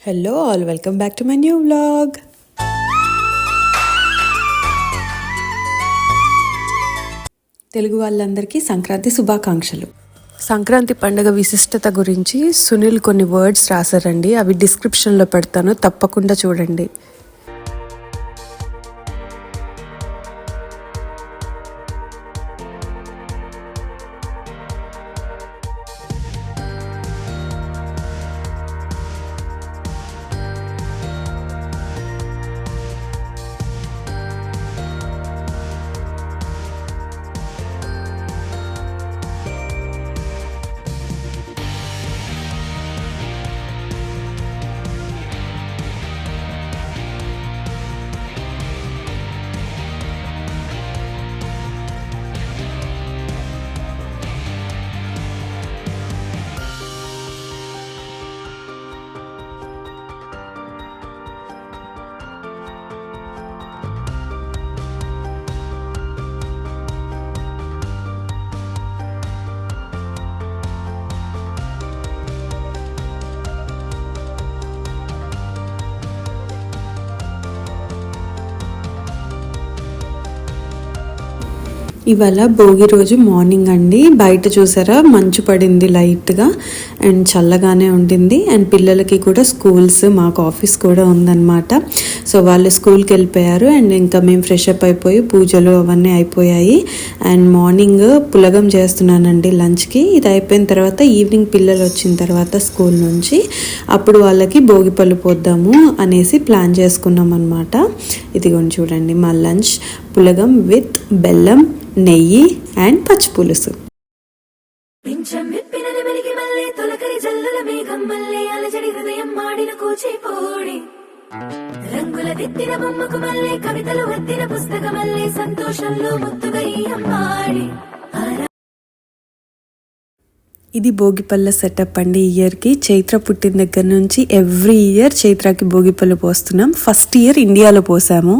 Hello all, welcome back to my new vlog. Telugu వాళ్ళందరికీ సంక్రాంతి శుభాకాంక్షలు. సంక్రాంతి పండుగ విశిష్టత గురించి సునీల్ కొన్ని వర్డ్స్ రాశారండి, అవి డిస్క్రిప్షన్లో పెడతాను, తప్పకుండా చూడండి. ఇవాళ భోగి రోజు మార్నింగ్ అండి. బయట చూసారా, మంచు పడింది లైట్గా అండ్ చల్లగానే ఉండింది. అండ్ పిల్లలకి కూడా స్కూల్స్, మాకు ఆఫీస్ కూడా ఉందన్నమాట. సో వాళ్ళు స్కూల్కి వెళ్ళిపోయారు అండ్ ఇంకా మేము ఫ్రెష్ అప్ అయిపోయి పూజలు అవన్నీ అయిపోయాయి. అండ్ మార్నింగ్ పులగం చేస్తున్నానండి లంచ్కి. ఇది అయిపోయిన తర్వాత ఈవినింగ్ పిల్లలు వచ్చిన తర్వాత స్కూల్ నుంచి అప్పుడు వాళ్ళకి భోగి పళ్ళు పోద్దాము అనేసి ప్లాన్ చేసుకున్నాం అనమాట. ఇదిగోండి చూడండి మా లంచ్, పులగం విత్ బెల్లం, నెయ్యి అండ్ పచ్చి పులుసు. రంగుల దిద్దిన బొమ్మకు మళ్ళీ కవితలు వద్దిన పుస్తకమల్లే సంతోషంలో ముద్దుగా అమ్మాడి. ఇది భోగిపళ్ళ సెటప్ అండి. ఇయర్కి చైత్ర పుట్టిన దగ్గర నుంచి ఎవ్రీ ఇయర్ చైత్రకి భోగిపళ్ళు పోస్తున్నాం. ఫస్ట్ ఇయర్ ఇండియాలో పోసాము.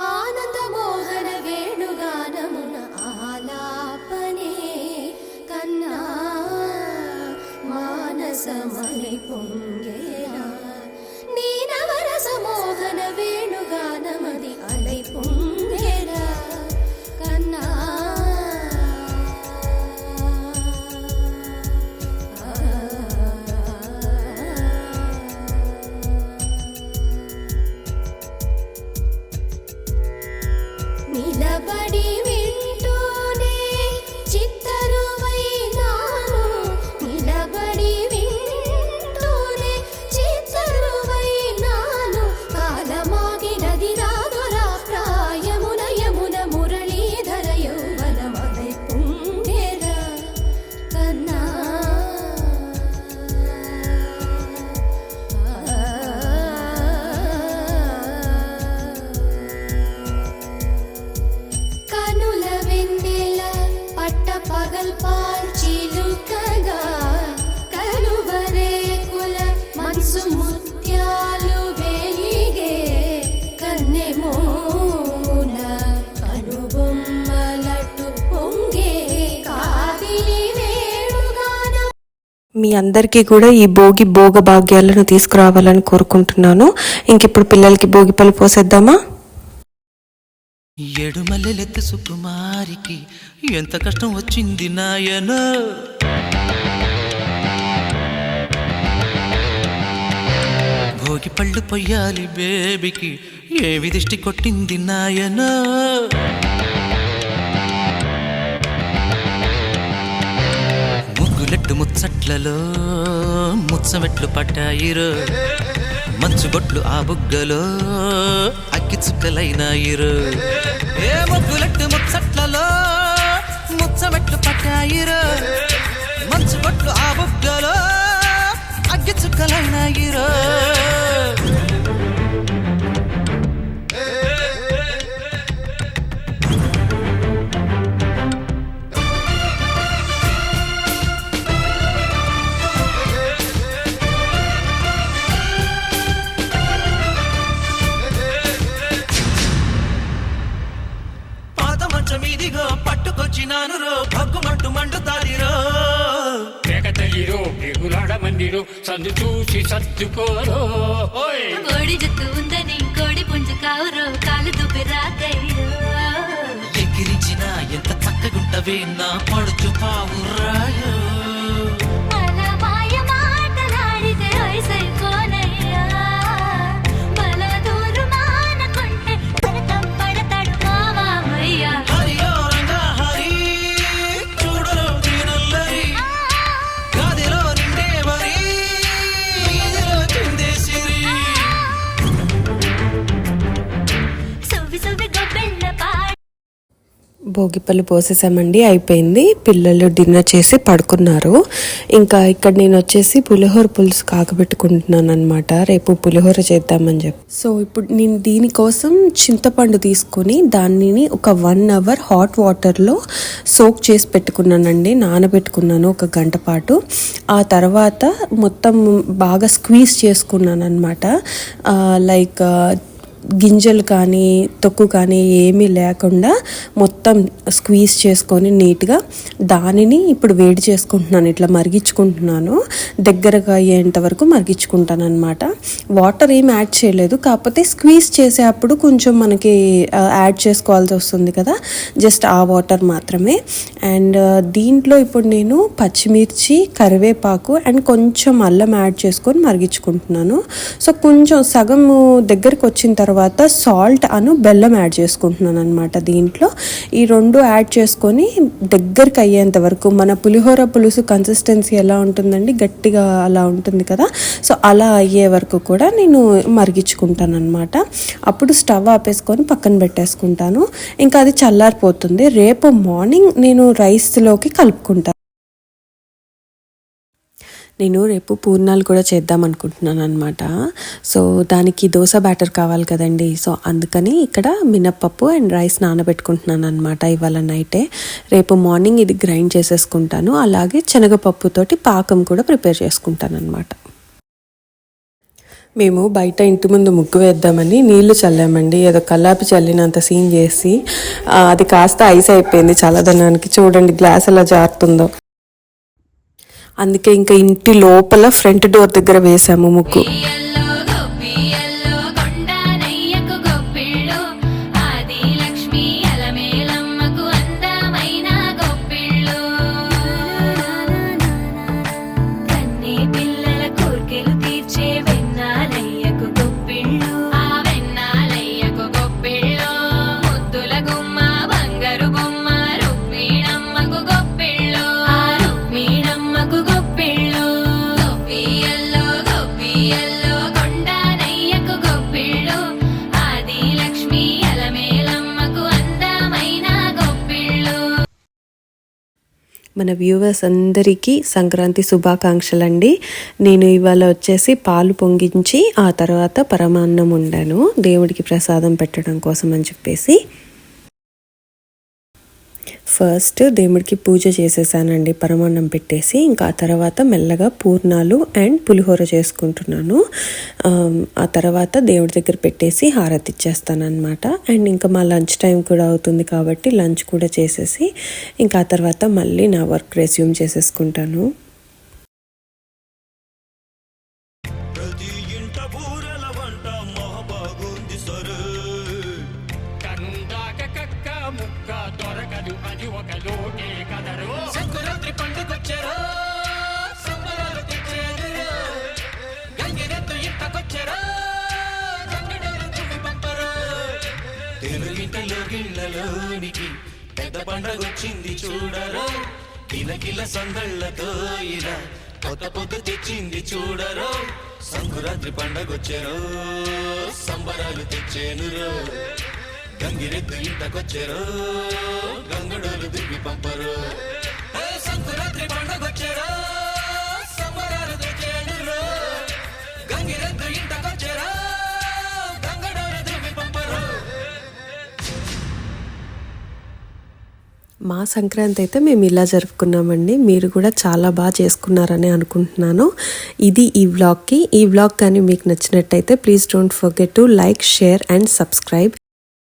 ఆనందమోహన వేణుగానమున ఆలాపనే కన్నా మానసమని పొంగేరా, నీనవరస మోహన వేణుగానమది అలై పొంగేరా కన్నా. నిలబడి వింటూనే చిత్తరువైనాను, నిలబడి వింటూనే చిత్తరువైనాను. కాలమాగినది రాదురా ప్రాయమున యమున మురళీధర యౌవనమై పొంగేరా కన్నా. పగల్ పాల్చిలుకగా కలువరేకుల మనసు ముత్యాలు వెలిగే కన్నెమోన కనుబొమ్మలటు పొంగే కాదిలి వేణుగానం. మీ అందరికీ కూడా ఈ భోగి భోగ భాగ్యాలను తీసుకురావాలని కోరుకుంటున్నాను. ఇంకిప్పుడు పిల్లలకి భోగి పళ్ళు పోసేద్దామా? ఏడు మల్లెలెత్తి సుకుమారికి ఎంత కష్టం వచ్చింది నాయన. భోగి పళ్ళు పొయ్యాలి బేబీకి ఏవి దిష్టి కొట్టింది నాయన. ముగ్గులెట్టు ముచ్చట్లలో ముచ్చమెట్లు పట్టాయిరో, మంచుగొట్లు ఆ బుగ్గలో అగ్గి చుక్కలైనాయిరు. ఏ ముగ్గులెట్టు ముచ్చట్లలో ముచ్చమెట్లు పట్టాయిరు, మంచుగొట్లు ఆ బుగ్గలో అగ్గి చుక్కలైనాయిరు. రండిరో సందు చూసి సర్దుకోరో ఓయ్. కోడి జుట్టు ఉందని కోడి పుంజు కావురో కాలు దుబ్బి రాకయ్యో ఎగిరించిన ఎంత చక్కగుంటవే నా పడుచు పావురాయో అలా మాయ మాటలాడితే వయసైపోనయ్యా బల దూరు మానకుంటే పడతాం పడతాడు మామయ్య హరియో రంగా హరి చూడలో దీనల్లరి గదిలో నిండే వరి ఇదిలో చిందేసిరి సువ్వి సువ్వి గొబ్బెళ్ళ పాడు భోగిపళ్ళు పోసేసామండి, అయిపోయింది. పిల్లలు డిన్నర్ చేసి పడుకున్నారు. ఇంకా ఇక్కడ నేను వచ్చేసి పులిహోర పులుసు కాకబెట్టుకుంటున్నాను అనమాట. రేపు పులిహోర చేద్దామని చెప్పి. సో ఇప్పుడు నేను దీనికోసం చింతపండు తీసుకొని దానిని ఒక 1 అవర్ హాట్ వాటర్లో సోక్ చేసి పెట్టుకున్నానండి. నానబెట్టుకున్నాను 1 గంట పాటు. ఆ తర్వాత మొత్తం బాగా స్క్వీజ్ చేసుకున్నాను అనమాట. లైక్ గింజలు కానీ తొక్కు కానీ ఏమీ లేకుండా మొత్తం స్క్వీజ్ చేసుకొని నీట్గా దానిని ఇప్పుడు వేడి చేసుకుంటున్నాను. ఇట్లా మరిగించుకుంటున్నాను, దగ్గరగా అయ్యేంత వరకు మరిగించుకుంటాను అనమాట. వాటర్ ఏం యాడ్ చేయలేదు, కాకపోతే స్క్వీజ్ చేసేటప్పుడు కొంచెం మనకి యాడ్ చేసుకోవాల్సి వస్తుంది కదా, జస్ట్ ఆ వాటర్ మాత్రమే. అండ్ దీంట్లో ఇప్పుడు నేను పచ్చిమిర్చి, కరివేపాకు అండ్ కొంచెం అల్లం యాడ్ చేసుకొని మరిగించుకుంటున్నాను. సో కొంచెం సగం దగ్గరికి వచ్చిన తర్వాత సాల్ట్ అను బెల్లం యాడ్ చేసుకుంటున్నాను అనమాట. దీంట్లో ఈ 2 యాడ్ చేసుకొని దగ్గరికి అయ్యేంత వరకు, మన పులిహోర పులుసు కన్సిస్టెన్సీ ఎలా ఉంటుందండి, గట్టిగా అలా ఉంటుంది కదా, సో అలా అయ్యే వరకు కూడా నేను మరిగించుకుంటాను అనమాట. అప్పుడు స్టవ్ ఆపేసుకొని పక్కన పెట్టేసుకుంటాను. ఇంకా అది చల్లారిపోతుంది. రేపు మార్నింగ్ నేను రైస్లోకి కలుపుకుంటాను. నేను రేపు పూర్ణాలు కూడా చేద్దాం అనుకుంటున్నాను అనమాట. సో దానికి దోశ బ్యాటర్ కావాలి కదండి, సో అందుకని ఇక్కడ మినప్పప్పు అండ్ రైస్ నానబెట్టుకుంటున్నాను అనమాట ఇవాళ నైటే. రేపు మార్నింగ్ ఇది గ్రైండ్ చేసేసుకుంటాను. అలాగే శనగపప్పుతోటి పాకం కూడా ప్రిపేర్ చేసుకుంటాను అనమాట. మేము బయట ఇంటి ముందు ముగ్గు వేద్దామని నీళ్లు చల్లామండి. ఏదో కల్లాపి చల్లినంత సీన్ చేసి అది కాస్త ఐస్ అయిపోయింది చల్లదనానికి. చూడండి గ్లాస్ ఎలా జారుతుందో. అందుకే ఇంకా ఇంటి లోపల ఫ్రంట్ డోర్ దగ్గర వేసాము ముగ్గు. ఎల్లో గొప్పియల్లో కొండానయ్యకు గొప్పిళ్ళు ఆది లక్ష్మి అలమేలమ్మకు అందమైన గొప్పిళ్ళు కన్నీ పిల్లల కోర్కెలు తీర్చే వెన్నాలయ్యకు గొప్పిళ్ళు ఆ వెన్నాలయ్యకు గొప్పిళ్ళు ముద్దుల గుమ్మ బంగారు బొమ్మ రుక్మిణమ్మకు గొప్పిళ్ళు ఆ రుక్మిణమ్మకు గొప్పిళ్ళు గొప్పియల్లో గొప్పియల్లో కొండానయ్యకు గొప్పిళ్ళు ఆది లక్ష్మి అలమేలమ్మకు అందమైన గొప్పిళ్ళు. మన వ్యూవర్స్ అందరికీ సంక్రాంతి శుభాకాంక్షలండి. నేను ఇవాళ వచ్చేసి పాలు పొంగించి ఆ తర్వాత పరమాన్నం వండాను దేవుడికి ప్రసాదం పెట్టడం కోసం అని చెప్పేసి. ఫస్ట్ దేవుడికి పూజ చేసేసానండి పరమాన్నం పెట్టేసి. ఇంకా ఆ తర్వాత మెల్లగా పూర్ణాలు అండ్ పులిహోర చేసుకుంటున్నాను. ఆ తర్వాత దేవుడి దగ్గర పెట్టేసి హారతి ఇచ్చేస్తాను అనమాట. అండ్ ఇంకా మా లంచ్ టైం కూడా అవుతుంది కాబట్టి లంచ్ కూడా చేసేసి ఇంకా ఆ తర్వాత మళ్ళీ నా వర్క్ రెస్యూమ్ చేసేసుకుంటాను. ప్రతి ఇంట బూరెల వంట మహాబాగుంది సరే. కనుందాక కక్క ముక్క దొరకదు అది ఒక లోటే కదరు సంక్రాంతి పండుగొచ్చారో సంబరాలు తెచ్చేదిరో గంగిరెద్దు ఇంటకొచ్చారో గంగిడేరు తుమ్మి పంపరు తెలుగింటలో గిళ్ళలోనికి పెద్ద పండగొచ్చింది చూడరో కిలకిల సందళ్ళతో ఇలా కొత్త పొద్దు తెచ్చింది చూడరో సంకురాత్రి పండగొచ్చారో సంబరాలు తెచ్చేనురో గంగిరెద్దు ఇంటకొచ్చారో గంగడోలు దివ్వి పంపరు సంకురాత్రి పండగొచ్చారో సంబరాలు తెచ్చేనురో గంగిరెద్దు ఇంటకొచ్చారో గంగడోలు దివ్వి పంపరు. మా సంక్రాంతి అయితే మేము ఇలా జరుపుకున్నామండి. మీరు కూడా చాలా బాగా చేసుకున్నారని అనుకుంటున్నాను. ఇది ఈ వ్లాగ్ కానీ మీకు నచ్చినట్టయితే please don't forget to like, share and subscribe.